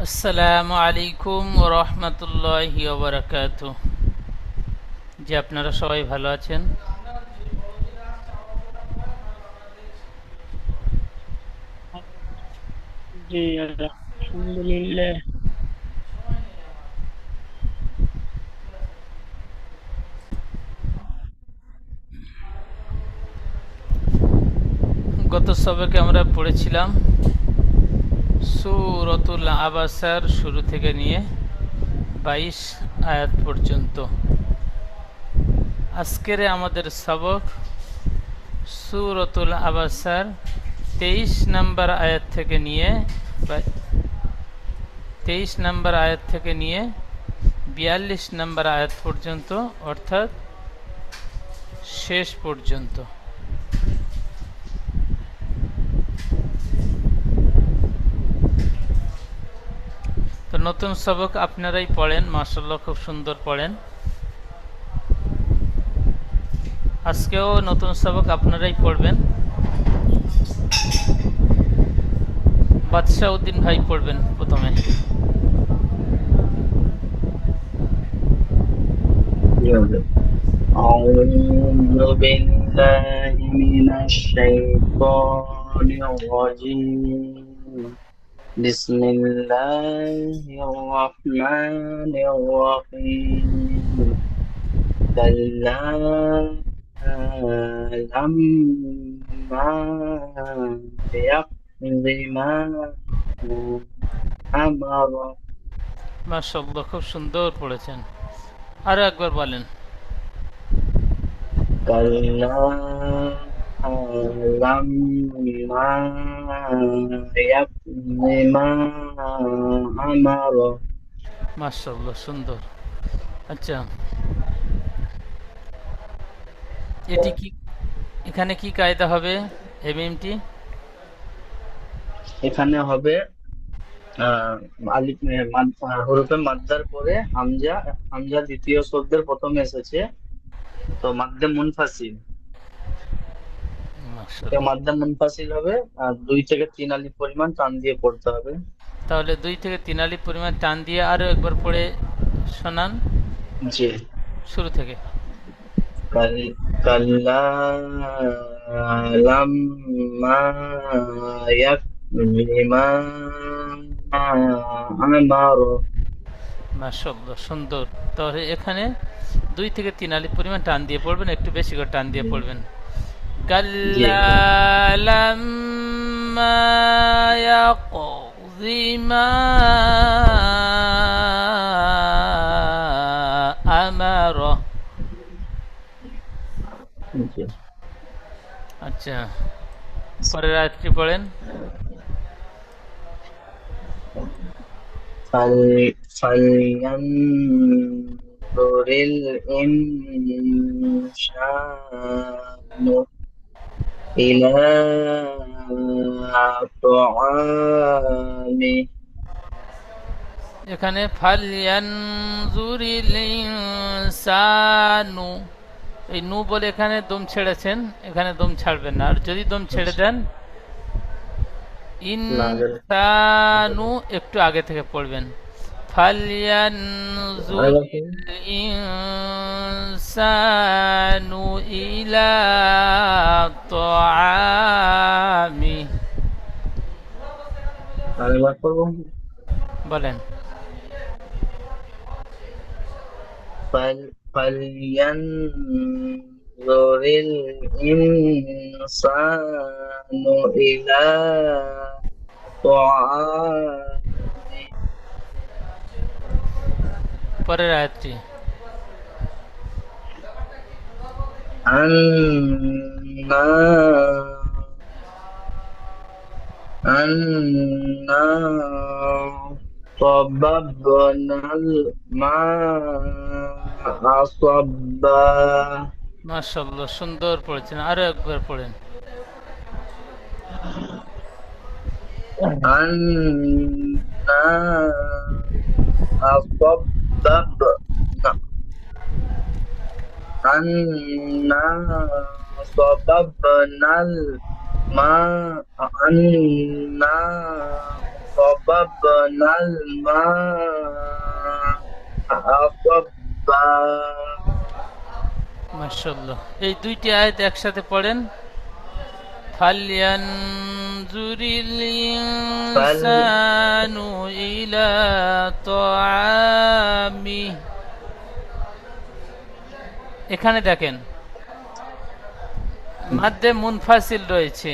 আসসালামু আলাইকুম ওয়া রাহমাতুল্লাহি ওয়া বারাকাতুহু। জি, আপনারা সবাই ভালো আছেন? জি, আলহামদুলিল্লাহ। গত সবকে আমরা পড়েছিলাম সূরাতুল আবাসার শুরু থেকে নিয়ে 22 আয়াত পর্যন্ত। আজকের আমাদের সবক সূরাতুল আবাসার 23 নম্বর আয়াত থেকে নিয়ে 23 নম্বর আয়াত থেকে নিয়ে 42 নম্বর আয়াত পর্যন্ত, অর্থাৎ শেষ পর্যন্ত। তো নতুন সবক আপনারাই পড়েন, মাশাআল্লাহ খুব সুন্দর পড়েন। আজকেও নতুন সবক আপনারাই পড়বেন। বাদশাহ উদ্দিন ভাই পড়বেন প্রথমে। أعوذ بالله من الشيطان الرجيم. بسم الله الرحمن الرحيم. كلا لما يقض ما أمر. মাশাআল্লাহ খুব সুন্দর পড়েছেন, আরো একবার বলেন। كلا لما يقض ما أمر. মাশাআল্লাহ সুন্দর। আচ্ছা, এটি কি, এখানে কি কায়দা হবে? এমএমটি এখানে হবে আলিফ হরফে মাদ্দার পরে হামজা। হামজা দ্বিতীয় শব্দের প্রথমে এসেছে, তো মাদ্দে মুনফাসিল। তো মাশাআল্লাহ। মাদ্দে মুনফাসিল হবে, আর 2 থেকে 3 আলিফ পরিমাণ টান দিয়ে পড়তে হবে। তাহলে 2 থেকে 3 আলিফ পরিমাণ টান দিয়ে আরো একবার পড়ে শোনান জি। শুরু থেকে। কাল কাল্লা লাম্মা ইয়াকদি মা আমার। মাশাআল্লাহ সুন্দর। তাহলে এখানে 2 থেকে 3 আলিফ পরিমাণ টান দিয়ে পড়বেন, একটু বেশি করে টান দিয়ে পড়বেন। জি। كلا لما يقض ما أمره। জি। আচ্ছা, পরের আয়াতটি পড়েন। فلينظر الإنسان إلى طعامه. এখানে ফালয়ানজুরিল ইনসানু, এই নু বলে এখানে দম ছেড়েছেন, এখানে দম ছাড়বেন না। আর যদি দম ছেড়ে দেন, নাজেল। ইনসানু একটু আগে থেকে পড়বেন। আরেকবার ফালয়ানজুরিল পড়ুন। ইনসানু ইলা তাআমি। আরেকবার পড়বো। বলেন। فلينظر الإنسان إلى طعامه. পরের আয়াতটি। أنا أنا صببنا الماء صبا. মাশাআল্লাহ সুন্দর পড়েছেন, আরো একবার পড়েন। أنا صببنا أنا صببنا الماء أنا صببنا الماء صبا মাশাআল্লাহ। এই দুইটি আয়াত একসাথে পড়েন। ফালয়ানজুরিল فل ইনসানু ইলা তাআমি। এখানে দেখেন মাদ্দে মুনফাসিল রয়েছে,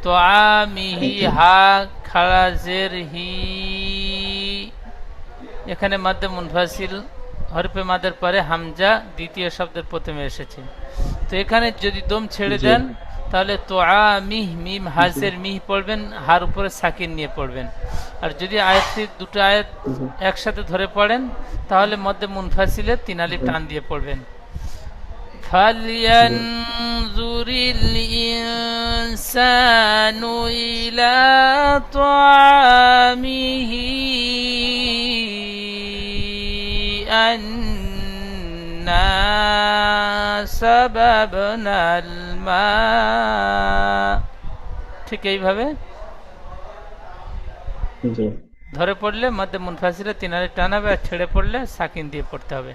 তাআমিহি হা খাড়া জের হি, এখানে মাদ্দে মুনফাসিল হরফে মাদের পরে হামজা দ্বিতীয় শব্দের প্রথমে এসেছে। তো এখানে যদি দম ছেড়ে জি দেন তাহলে তোআমিহ মিম জি হাজের মিহ পড়বেন, হার উপরে সাকিন নিয়ে পড়বেন। আর যদি আয়াতটি দুটো আয়াত জি একসাথে ধরে পড়েন তাহলে মধ্যে মুনফাসিলে তিন আলিফ জি টান দিয়ে পড়বেন। জি ফালয়ানজুরিল ইনসানু ইলা তাআমিহি আন্না সাবাবনাল মা। ঠিক এইভাবে জি ধরে পড়লে মধ্যে মুনফাসিলে তিন আলিফ টান হবে, আর ছেড়ে পড়লে সাকিন দিয়ে পড়তে হবে।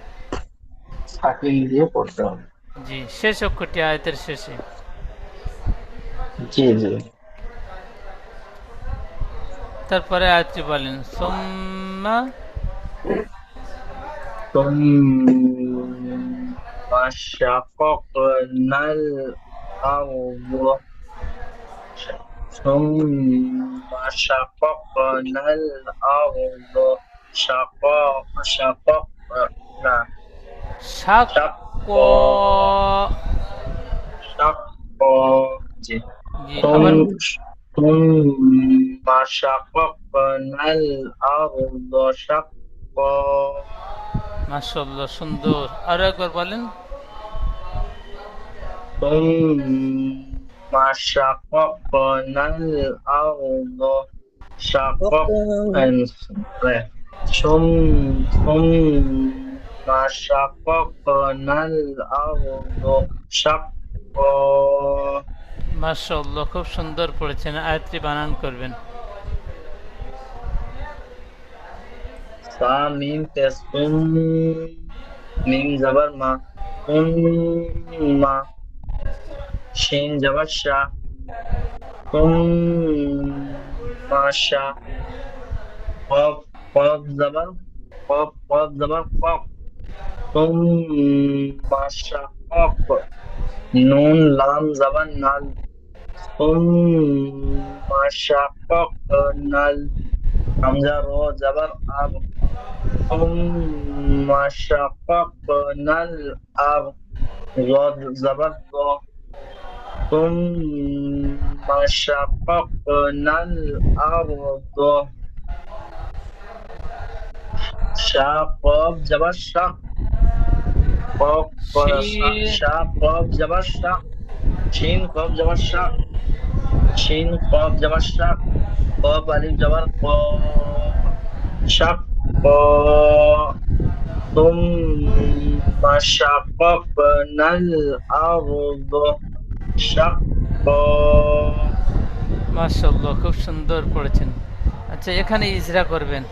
সাকিন দিয়ে পড়তে হবে। জি, শেষ অক্ষরটি আয়াতের শেষে। জি জি তারপরে আয়াতটি বলেন সুম্মা। ثم شققنا الأرض ثم شققنا الأرض شققنا শাক شق شق জি জি আবার ثم شققنا الأرض شقا মাশাআল্লাহ, সুন্দর। আরো একবার বলেন। ثم شققنا الأرض شققا ثم شققنا الأرض شقا মাশাআল্লাহ, খুব সুন্দর পড়েছেন। আয়াতটি বানান করবেন। সা মিম পেশ মিম জবর মা মা শিন জবর শা মাশা কফ কফ জবর কফ কফ জবর কফ মাশা কফ নুন লাম জবর নাল মাশা কফ নাল হামজা র জবর আব মাশা কফ নাল আব ضاد زبر ضا ثم شققنا الأرض شاق زبر شق قاف شاق قاف زبر شق شين قاف زبر شق شين قاف زبر شق قاف ألف زبر قا شق ثم شققنا الأرض شقا মাশাআল্লাহ, খুব সুন্দর পড়েছেন। আচ্ছা, এখানে ইজরা করবেন।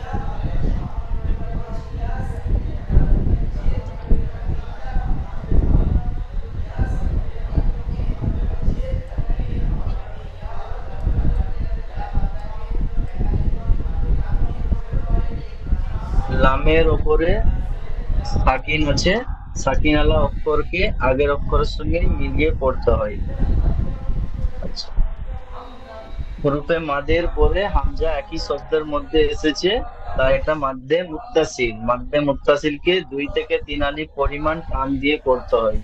লামের উপরে সাকিন আছে, সাকিন আলা অক্ষরকে আগের অক্ষরের সঙ্গে মিলিয়ে পড়তে হয়। আচ্ছা, হরফে মাদের পরে হামজা একই শব্দের মধ্যে এসেছে, তাই এটা মাদ্দে মুত্তাসিল। মাদ্দে মুত্তাসিলকে 2 থেকে 3 আলিফ পরিমাণ টান দিয়ে পড়তে হয়।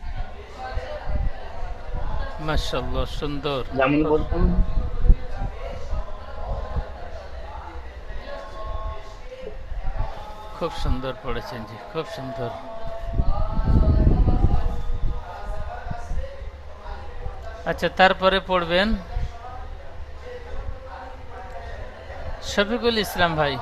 মাশাআল্লাহ, সুন্দর। যেমন বলতাম খুব সুন্দর পড়েছেন জি, খুব সুন্দর। আচ্ছা, তারপরে পড়বেন শফিকুল ইসলাম ভাই।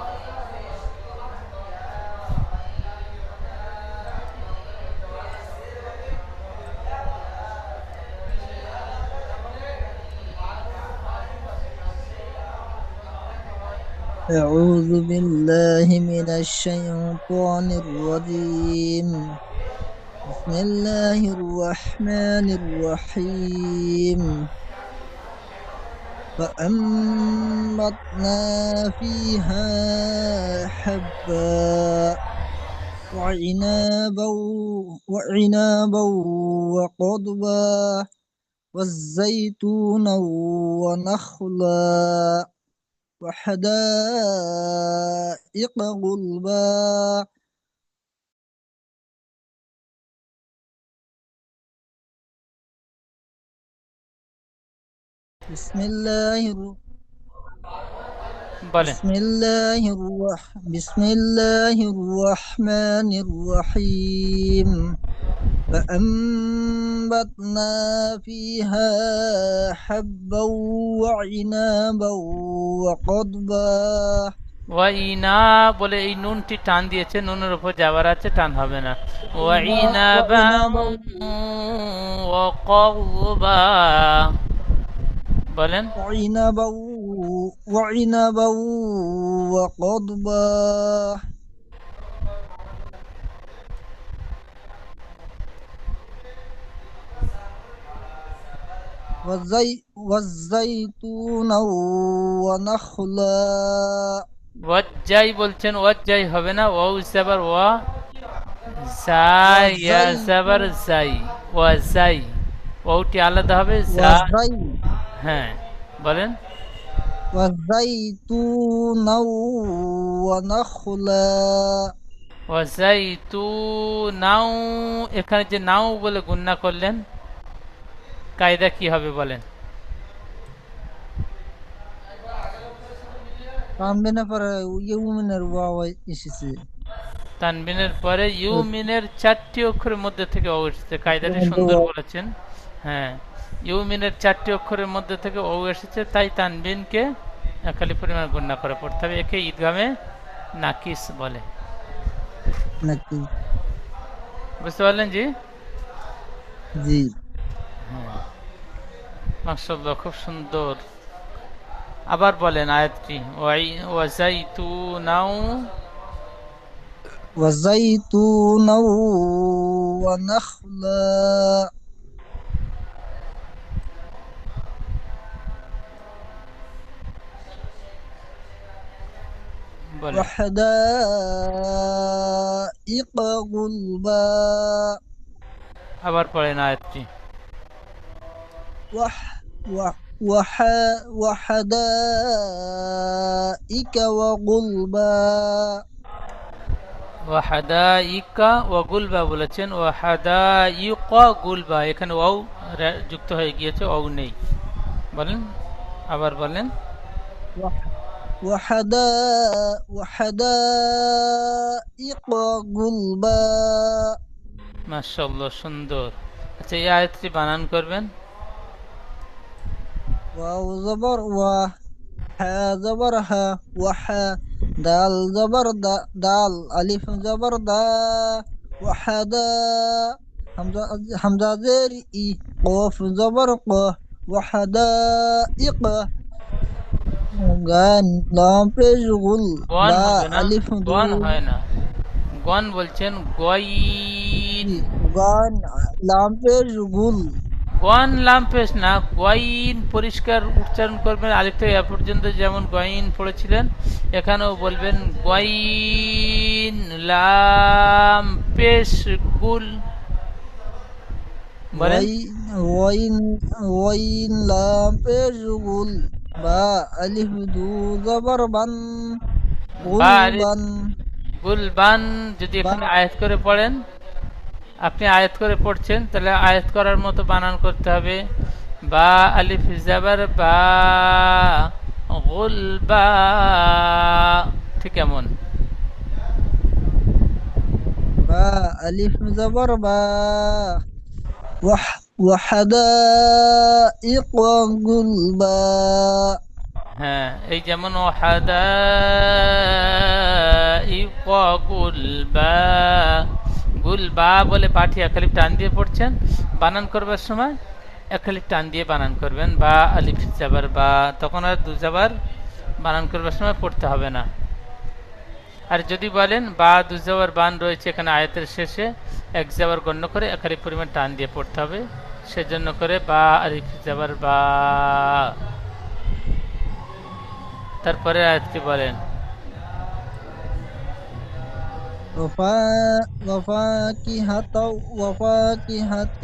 أعوذ بالله من الشيطان الرجيم بسم الله الرحمن الرحيم فأنبتنا فيها حبا وعنابا وقضبا والزيتون ونخلا وحدائق غلبا بسم الله বলেন। بسم الله الرحمن الرحيم فأنبتنا فيها حبا وعنابا وقضبا ওয়াইনা বলে এই নুনটি টান দিয়েছে, নুনের উপর যাবার আছে, টান হবে না। ওয়াইনাবা وعنابا ওয়াকযবা বলেন। وعنبا وعنبا وقضبا والزيتون ونخلا ওয়াজ্জাই বলছেন, ওয়াজ্জাই হবে না, ওয়াউ সাবার ওয়া, জাই ইয়া সাবার জাই, ওয়াজাই, ওয়াউটি আলাদা হবে, জা। হ্যাঁ বলেন। والزيتون ونخلا ওয়াজাইতুনাও, এখানে যে নাও বলে গুণনা করলেন, কায়দা কি হবে বলেন? তানবিনের পরে ইউমিনের ওয়াও এসেছে। তানবিনের পরে ইউমিনের 4টি অক্ষরের মধ্যে থেকে ও এসেছে, কায়দাটি সুন্দর বলেছেন। হ্যাঁ, ইউমিনের 4টি অক্ষরের মধ্যে থেকে ও এসেছে, তাই তানবিনকে একালি পরিমাণ গণনা করে পড়তে হবে। একে ঈদগামে নাকিস বলে। নাকি? বুঝতে পারলেন? জি জি। হ্যাঁ, মাশাআল্লাহ, খুব সুন্দর। আবার বলেন আয়াতটি। ওয়াজাইতুনাও وزيتونا ونخلا বলেন। وحدائق غلبا আবার পড়েন আয়াতটি। وحدائق وغلبا ওয়াহাদাইকা ওয়া গুলবা বলেছেন, ওয়াহাদাইকা গুলবা, এখানে ওয়াও যুক্ত হয়ে গিয়েছে, ওয়াও নেই। বলেন, আবার বলেন। وحدائق غلبا মাশাআল্লাহ, সুন্দর। আচ্ছা, এই আয়াতটি বানান করবেন। واو زبر ها زبر ها وحا دال زبر دال ألف زبر دا وحدا همزة زير إي قاف زبر قا وحدائق গান লাম পেশ গুল গন বা হবে না, আলিফ গন হয় না, গন বলছেন গয়িন। গান লাম পেশ গুল গন লাম পেশ না, গয়িন পরিষ্কার উচ্চারণ করবেন, আলিফ থেকে এ পর্যন্ত যেমন গয়িন পড়েছিলেন, এখানেও বলবেন গয়িন লাম পেশ গুল। বলেন। ওয়াইন ওয়াইন লাম পেশ গুল বা আলিফ দু জবর বান গুলবান গুলবান যদি এখানে আয়াত করে পড়েন, আপনি আয়াত করে পড়ছেন, তাহলে আয়াত করার মতো বানান করতে হবে। বা আলিফ জাবার বা, গুলবা, ঠিক এমন। বা আলিফ জবর বা وحدائق غلبا হ্যাঁ, এই যেমন ওয়াহাদাইকা গুলবা, গুলবা বলে পাঠি একালিফ টান দিয়ে পড়ছেন, বানান করবার সময় একালিফ টান দিয়ে বানান করবেন। বা আলিফ জাবার বা, তখন আর দু জাবার বানান করবার সময় পড়তে হবে না। আর যদি বলেন বা দুজাবার বান রয়েছে এখানে আয়াতের শেষে, এক জাবার গণ্য করে একারি পরিমাণ টান দিয়ে পড়তে হবে, সেজন্য করে বা আলিফ জাবার বা। তারপরে আয়াতটি বলেন। وفاكهة وفاكهة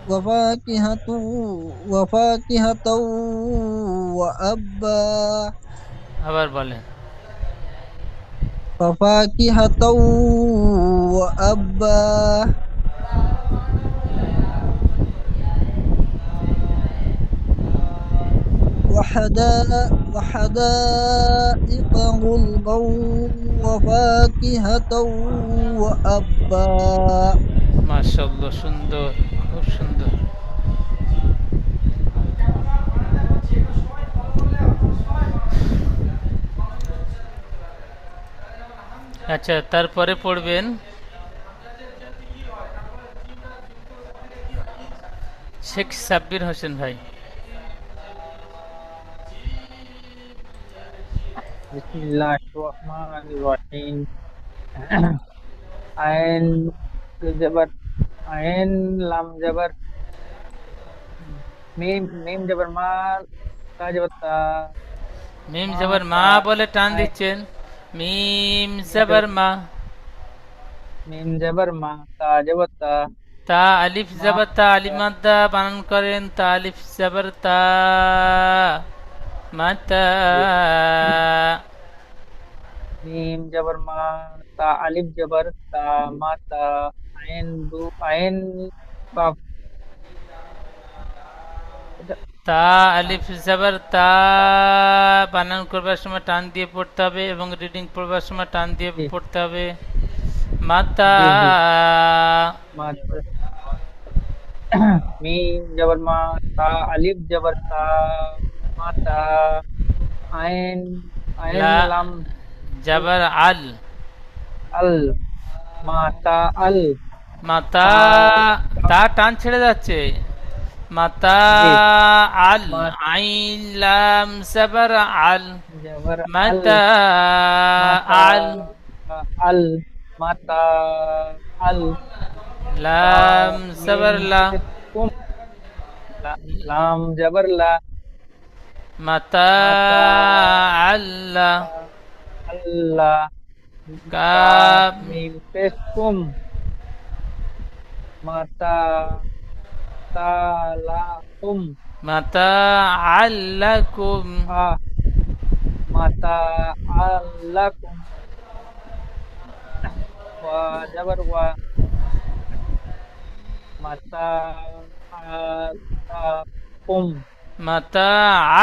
وفاكهة وفاكهة وأبا আবার বলেন। وفاكهة وأبا وحدائق غلبا وفاكهة وأبا। মাশাআল্লাহ, সুন্দর, খুব সুন্দর। আচ্ছা, তারপরে পড়বেন শেখ সাব্বির হোসেন ভাই। बिस्मिल्लाहिर्रहमानिर्रहीम। आयन जबर आयन लाम जबर मीम मीम जबर मा ता जबर ता মিম मा জবর মা ता বলে টান आय দিচ্ছেন, মিম मीम জবর মা। जबर मा ता जबर ता তা আলিফ मा জবর তা, ता আলিমাদ্দা বানান করেন, তা আলিফ জবর তা, মাতা। जी। मीम जबर मा ता अलिफ जबर ता मा ता आयन काफ তা আলিফ জবর তা বানান করবার সময় টান দিয়ে পড়তে হবে এবং রিডিং পড়বার সময় টান দিয়ে जी পড়তে হবে। মাতা। जी जी मा मीम जबर मा ता अलिफ जबर ता माता आयन आयन লা लाम জবর আল, अल माता अल মাতা। ता তা টান ছেড়ে যাচ্ছে। মাতা जी আল, मा আইন লাম জবর আল, जबर अल মাতা माता আল, अल माता अल লাম मीम জবর লা, पेश कुम लाम जबर ला মাতা माता আল্লাহ, अल्लाह কাব, काफ मीम पेश कुम माता तालाकुम মাতা আল্লাকুম, आ माता अल्लाकुम वा जबर वा माता अल्लाकुम মাতা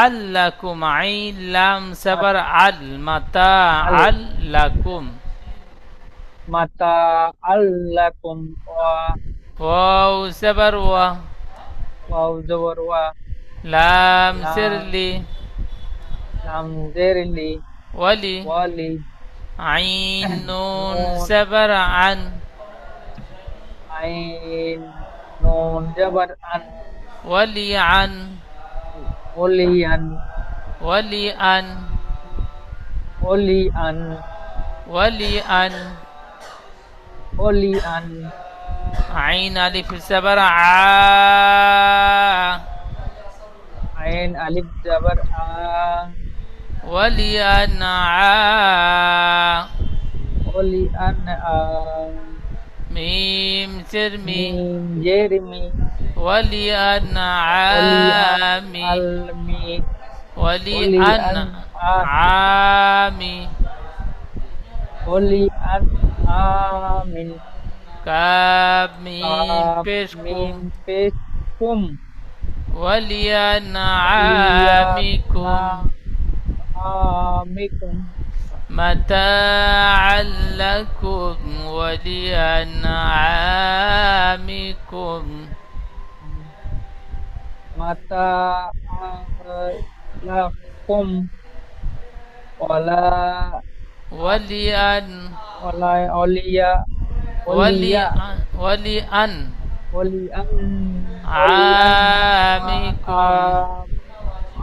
আল্লাকুম, আইন লাম জবর আল, মাতা अल আল্লাকুম। माता अल्लाकुम वा ওয়াও জবর ওয়া, वाव जबर वा লাম लाम সিরলি, लाम जेरली ওয়ালি, वाली আইন নুন नून জবর আন, आइन नून जबर अन ওয়ালি আন, ओलियन ওয়ালি আন, ओलियन ওয়ালি আন। ओलियन আইন আলিফ জবর আ, आइन अलिफ जबर आ ওয়ালি আন আ, ओलियन आ মিম সিরমি, मीम जेरमी ওয়ালি আন ओलियन আমি, अलमी ওয়ালি আন ओलियन आ আমি, ओलियन आमिन কাব মিম काफ পেশ কুম, मीम पेश कुम ওয়ালি আন ओलियन আমিকুম, आमिकुम متاعا لكم ولأنعامكم. mata lakum wala ولأن wala aulia aulia ولأن walian عامكم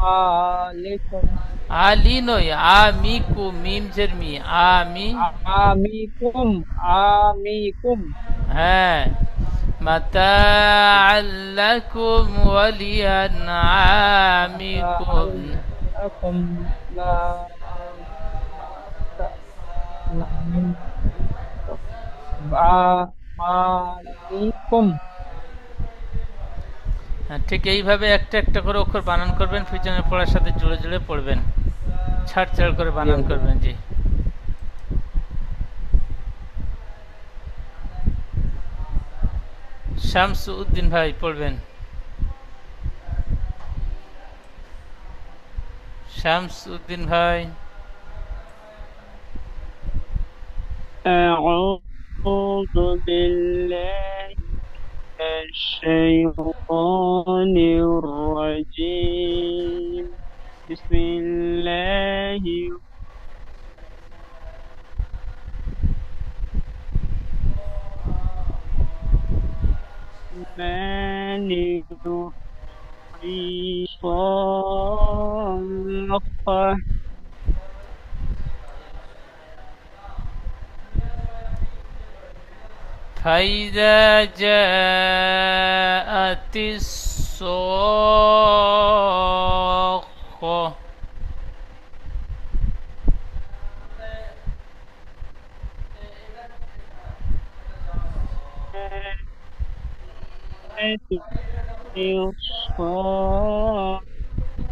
alikum আলি নয়, আমিকুম, মিম জের মি, আমি। আমিকুম, আমিকুম। হ্যাঁ, মাতাআল লাকুম ওয়া লিআনআমিকুম। লাকুম লা মালিকুম। হ্যাঁ, ঠিক এইভাবে একটা একটা করে অক্ষর বানান করবেন, পিছনের পড়ার সাথে জুড়ে জুড়ে পড়বেন, ছাড় ছাড় করে জি বানান হুজুর। করবেন। জি। শামস উদ্দিন ভাই পড়বেন। শামস উদ্দিন ভাই। أعوذ بالله من الشيطان الرجيم. بسم الله الرحمن الرحيم. صافة. فإذا جاءت الصاخة.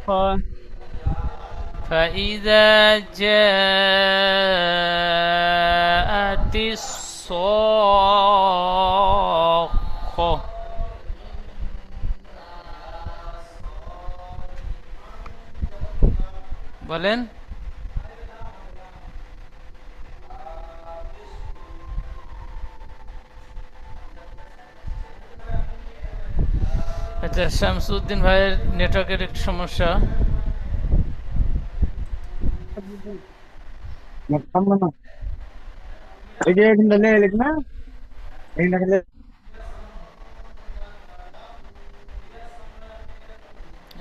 الصافة. فإذا جاءت الصاخة. বলেন। আচ্ছা, শামসুদ্দিন ভাইয়ের নেটওয়ার্কের একটু সমস্যা।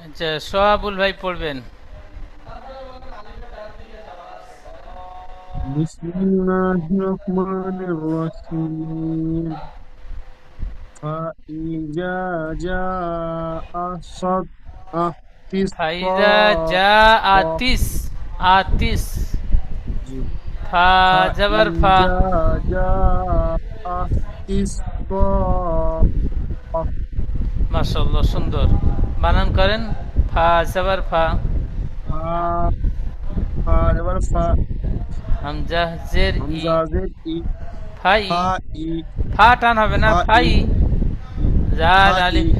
আচ্ছা, সোহাবুল ভাই পড়বেন। بسم الله الرحمن الرحيم. فإذا جاء ফাইজা যা আতিস, আতিস, ফা জবর ফা। فإذا جاء الصاخة. মাশাআল্লাহ, সুন্দর বানান করেন। ফা জবর ফা। হামজা জের ই, ফাই। ফা টান হবে না, ফাই। জাল আলিফ।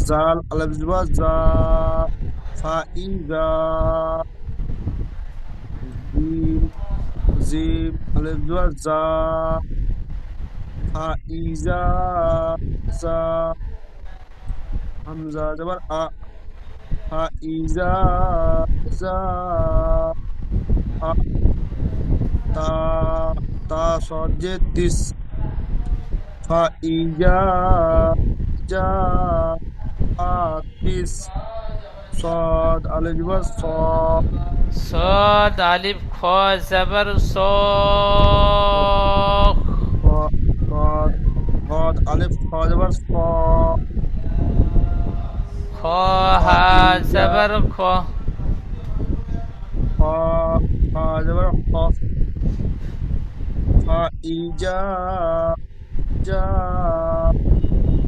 জাল আলিফ জবর জা। ফাইজা। জিম জিম আলিফ জবর জা। ফাইজা জা। হামজা জবর আ। ফাইজা জা আ। তা তা সজে তিস। ফাইজা জা আতিস। صاد আলিফ জবর স। صاد আলিফ খ জবর স। صاد صاد আলিফ খ জবর স। খ হা জবর খ। খ খ জবর খ। ফাইজা জা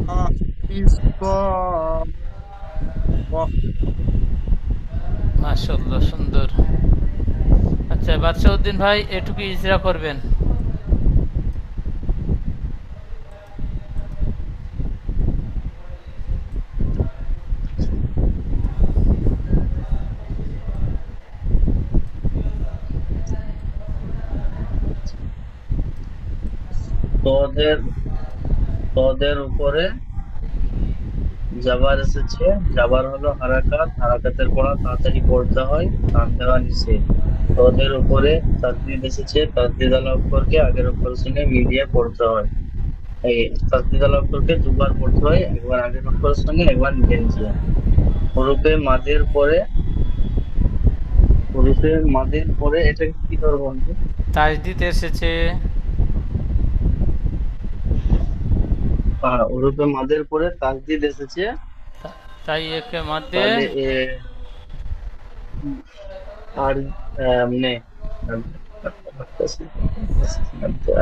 আতিস। মাশাআল্লাহ, সুন্দর। আচ্ছা, বাদশাউদ্দিন ভাই এটুকু ইজরা করবেন। তোদের তোদের উপরে জাবার এসেছে। জাবার হলো হারাকাত, হারাকাতের পড়া তাড়াতাড়ি পড়তে হয়, টান দেওয়া নিষেধ। তোদের উপরে তাসদিদ এসেছে, তাসদিদ আলা অক্ষরকে আগের অক্ষরের সঙ্গে মিলিয়ে পড়তে হয়। এই তাসদিদ আলা অক্ষরকে দুবার পড়তে হয়, একবার আগের অক্ষরের সঙ্গে, একবার নিজে নিজে। হরফে মাদের পরে হরফে মাদের পরে এটা কি ধরবো বন্ধু? তাজদিদ এসেছে। হরফে মাদের পরে তাসদিদ এসেছে, তাই একে মধ্যে তাহলে আর মানে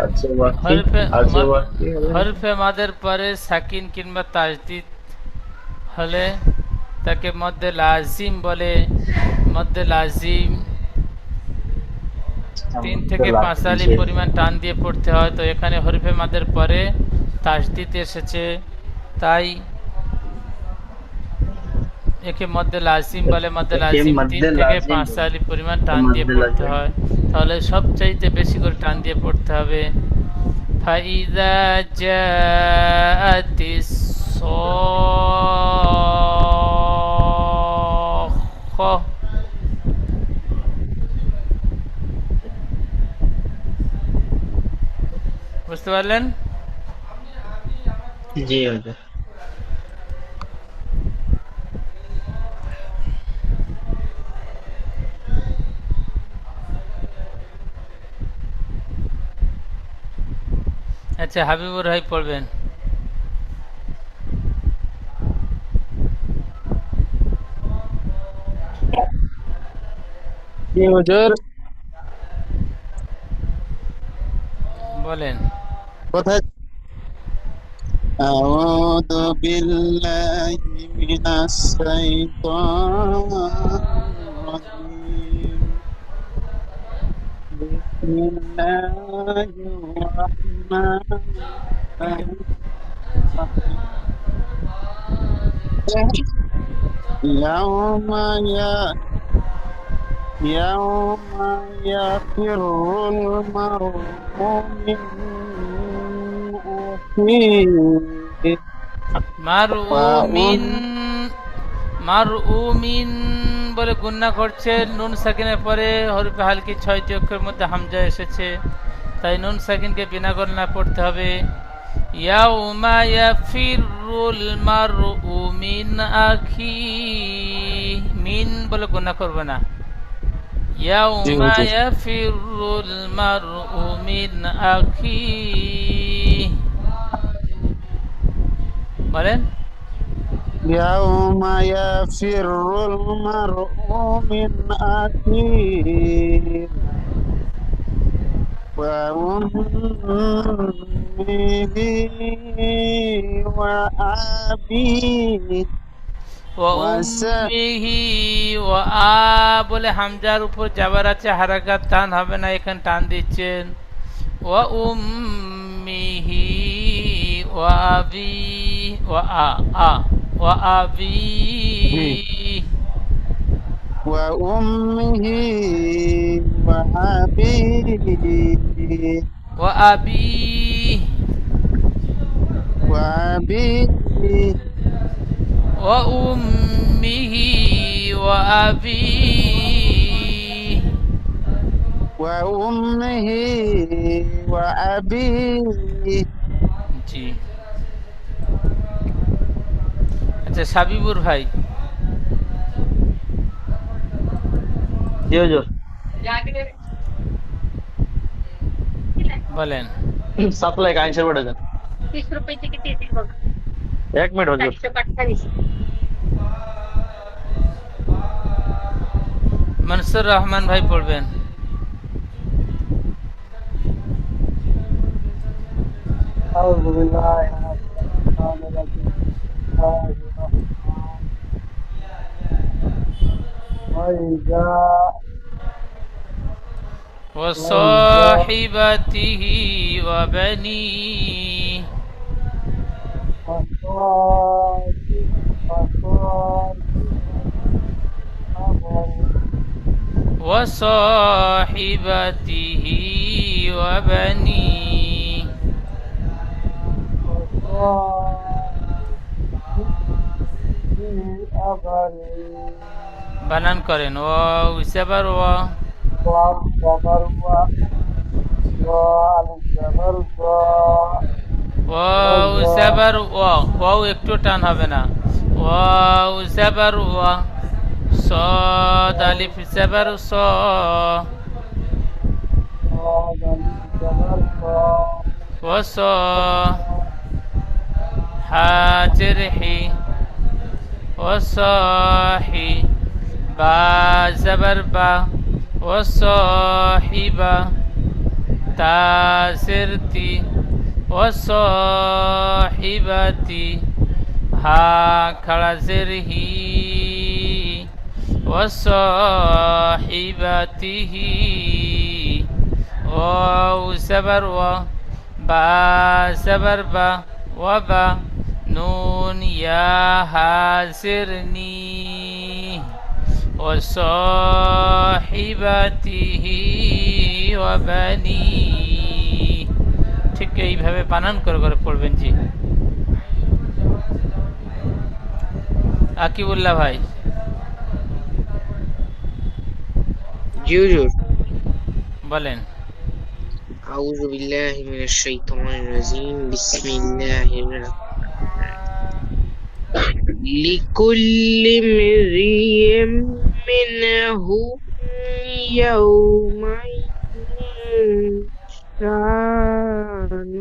আছে বাকি, হরফে আছে বাকি হবে না। হরফে মাদের পরে সাকিন কিংবা তাজদিদ হলে তাকে মধ্যে লাজিম বলে। মধ্যে লাজিম 3 থেকে 5 আলিফ পরিমাণ টান দিয়ে পড়তে হয়। তো এখানে হরফে মাদের পরে তাসদিদ এসেছে, তাই একে মধ্যে লাজিম বলে। মধ্যে একে লাজিম 3 মধ্যে থেকে লাজিম 5 বলে। আলিফ পরিমাণ টান দিয়ে মধ্যে পড়তে লাজিম। হয়। তাহলে সবচাইতে বেশি করে টান দিয়ে পড়তে হবে। ফাইদা জাআতিস সাখ্খা। বুঝতে পারলেন? জি হুজুর। আচ্ছা, হাবিবুর ভাই পড়বেন। জি হুজুর। বলেন। কোথায়? أعوذ بالله من الشيطان الرجيم. بسم الله الرحمن الرحيم. يوم يوم يفر المرء من أخيه মারউমিন, মারউমিন বলে গুন্না করছে। নুন সাকিনের পরে হরফে হালকি 6টি অক্ষরের মধ্যে হামজা এসেছে, তাই নুন সাকিনকে বিনা গণনা পড়তে হবে। ইয়াউমা ইয়াফিরুল মারউ মিন আখি, মিন বলে গুন্না করবে না। ইয়াউমা হুজুর। ইয়াফিরুল মারউ মিন আখি। বলেন। يوم يفر المرء من أخيه وأمه وأبيه ওয়াউম্মিহি ওয়া আ বলে হামজার উপর জাবার আছে, হারাকাত টান হবে না, এখানে টান দিচ্ছেন। ওয়া উম্মিহি ওয়া আবি ওয়া আ ওয়া আবি وأمه وأبيه ওয়া আবি وأبيه ওয়া উম্মিহি ওয়া আবি। وأمه وأبيه. জি। আচ্ছা, সাবিবুর ভাই জি হুজুর। বলেন। সাপ্লাই কাইন্সের বড় দেন। 1 মিনিট হুজুর। মনসুর রহমান ভাই পড়বেন। أعوذ بالله من الشيطان الرجيم. بسم الله الرحمن وإذا وصاحبته وبنيه وصاحبته وبنيه বানান করেন। ও উসাবার ও ওয়াও একটু টান হবে না। ওয়াও জাবার ওয়া صاد ألف زبر صا صاد ألف جبر صا وصا حاجر حي وصاحي با زبر با وصاحبة تاسرتي وصاحبتي হা খাড়া জের হি ওয়াসাহিবাতিহি ওয়াও জবর ওয়া বা জবর বা ওয়া বা নুন ইয়া হাজিরনি ওয়াসাহিবাতিহি ওয়া বানি। ঠিক এইভাবে বানান করে করে পড়বেন। জি আকিবুল্লাহ ভাই। জি হুজুর। বলেন। আউযু বিল্লাহি মিনাশ শাইতানির রাজিম। বিসমিল্লাহির রাহমানির লিকুল্লি ইমরিইম মিনহুম ইয়াওমাইযিন শানুন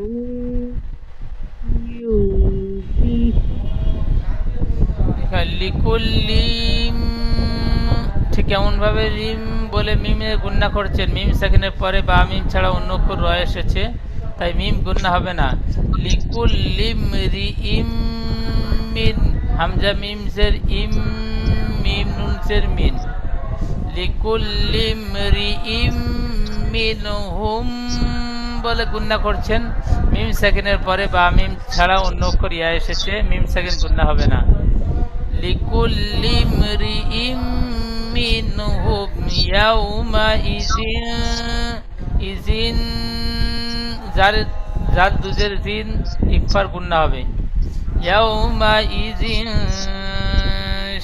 ইউযি। লিকুল্লিম ঠিক এমন ভাবে রিম বলে মিমে গুণনা করছেন। মিম সেকেন্ডের পরে বা মিম ছাড়া অন্য অক্ষর রয়ে এসেছে, তাই মিম গুণনা হবে না। লিকুল্লিম রি ইম মিন হামজা মিম জের ইম মিম নুন জের মিন। লিকুল্লিম রি ইম মিনহুম বলে গুণনা করছেন। মিম সেকেন্ডের পরে বা মিম ছাড়া অন্য অক্ষর ইয়া এসেছে, মিম সেকেন্ড গুণনা হবে না। লিকুল্লি ইমরিইম মিনহুম ইয়াউমাইযিন ইযিন জার দুজের জিন ইকফার গুণনা হবে। ইয়াউমাইযিন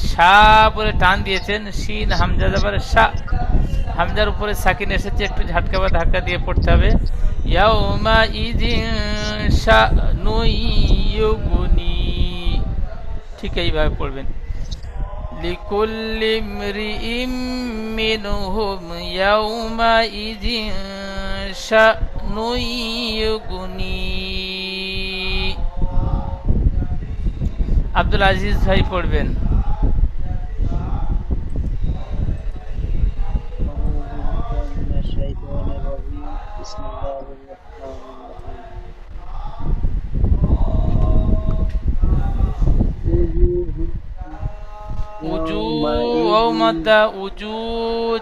শা বলে টান দিয়েছেন, শিন হামজা যাবার শা, হামজার উপরে সাকিন এসেছে, একটু ঝাটকা বা ধাক্কা দিয়ে পড়তে হবে। ইয়াউমাইযিন শানুন ইউগনি। ঠিক এইভাবে পড়বেন। লিকুল্লি ইমরিইম মিনহুম ইয়াউমাইযিন শানুন ইউগনি। আব্দুল আজিজ ভাই পড়বেন। উজু ও মাদ্দা উজু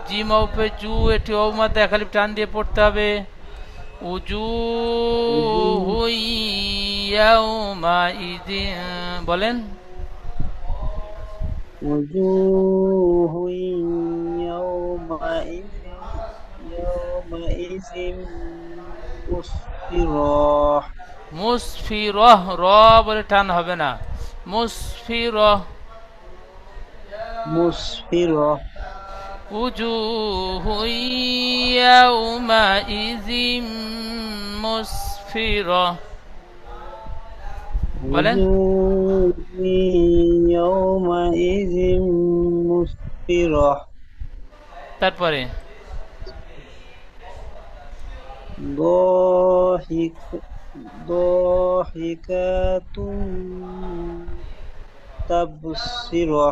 জিম ওপে জু, এটি ও মাদ্দা একালিপ টান দিয়ে পড়তে হবে। উজু ইয়াউমাইযিন বলেন। وجوه يومئذ مسفرة মুসফিরহ র বলে টান হবে না। মুসফিরহ مسفرة উজুহু ইয়াউমাইযিন মুসফিরহ বলেন। وجوه يومئذ مسفرة তারপরে ضاحكة تبصرة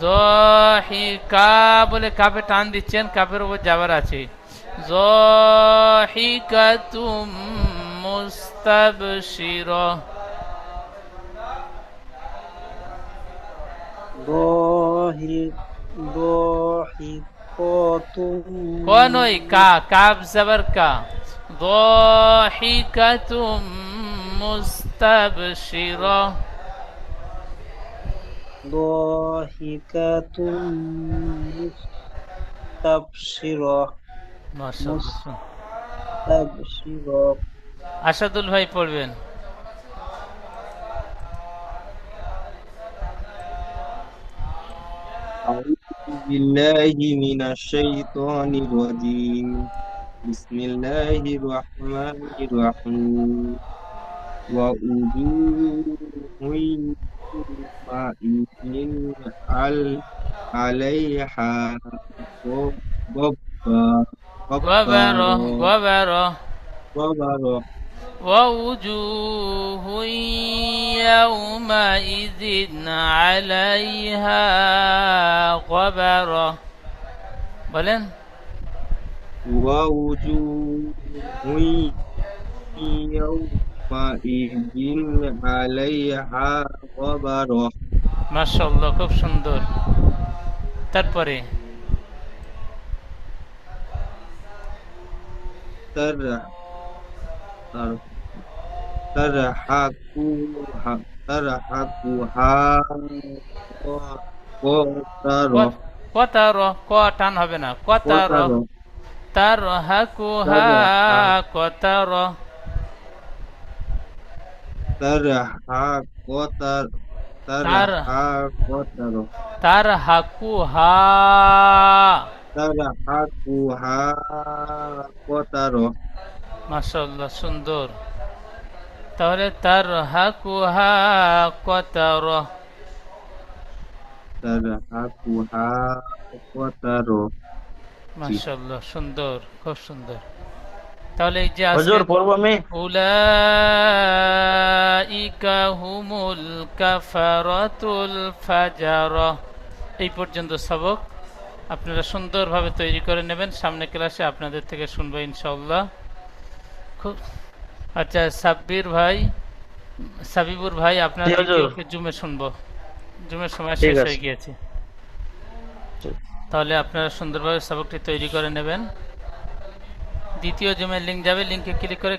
জহিকা বলে কাপে টান দিচ্ছেন, কাপের উপর যাবার আছে। জহিকাতুম মুস্তাবশিরা ক নয় কা, কাব জবর কা। ضاحكة مستبشرة ضاحكة مستبشرة مستبشرة আসাদুল ভাই পড়বেন। أعوذ بالله من الشيطان الرجيم بسم الله الرحمن الرحيم ووجوه يومئذ عليها غبرة غبرة غبرة غبرة ووجوه يومئذ عليها غبرة বলেন ووجوه يومئذ عليها غبرة মাশাআল্লাহ, খুব সুন্দর। তারপরে تر- تر- ترحقها قترة কতার, ক টান হবে না, কতার, قترة তার হাকুহা কতার, ترحق قتر قترة তার হাকুহা, ترحقها قترة মাশাআল্লাহ, সুন্দর। তাহলে তার হাকুহা কতার, ترحقها قترة মাশাআল্লাহ, সুন্দর, খুব সুন্দর। তাহলে এই যে হুজুর আজকে পড়বো আমি? উলাইকা হুমুল কাফারাতুল ফাজারা, এই পর্যন্ত সবক আপনারা সুন্দরভাবে তৈরি করে নেবেন। সামনে ক্লাসে আপনাদের থেকে শুনবো ইনশাআল্লাহ। খুব আচ্ছা, সাবিবুর ভাই আপনার জি, হুজুর। দ্বিতীয়কে জুমে শুনবো, জুমের সময় ঠিক শেষ আছে। হয়ে গিয়েছে। তাহলে আপনারা সুন্দরভাবে সবকটি তৈরি করে নেবেন। দ্বিতীয় জুমের লিঙ্ক যাবে, লিঙ্কে ক্লিক করে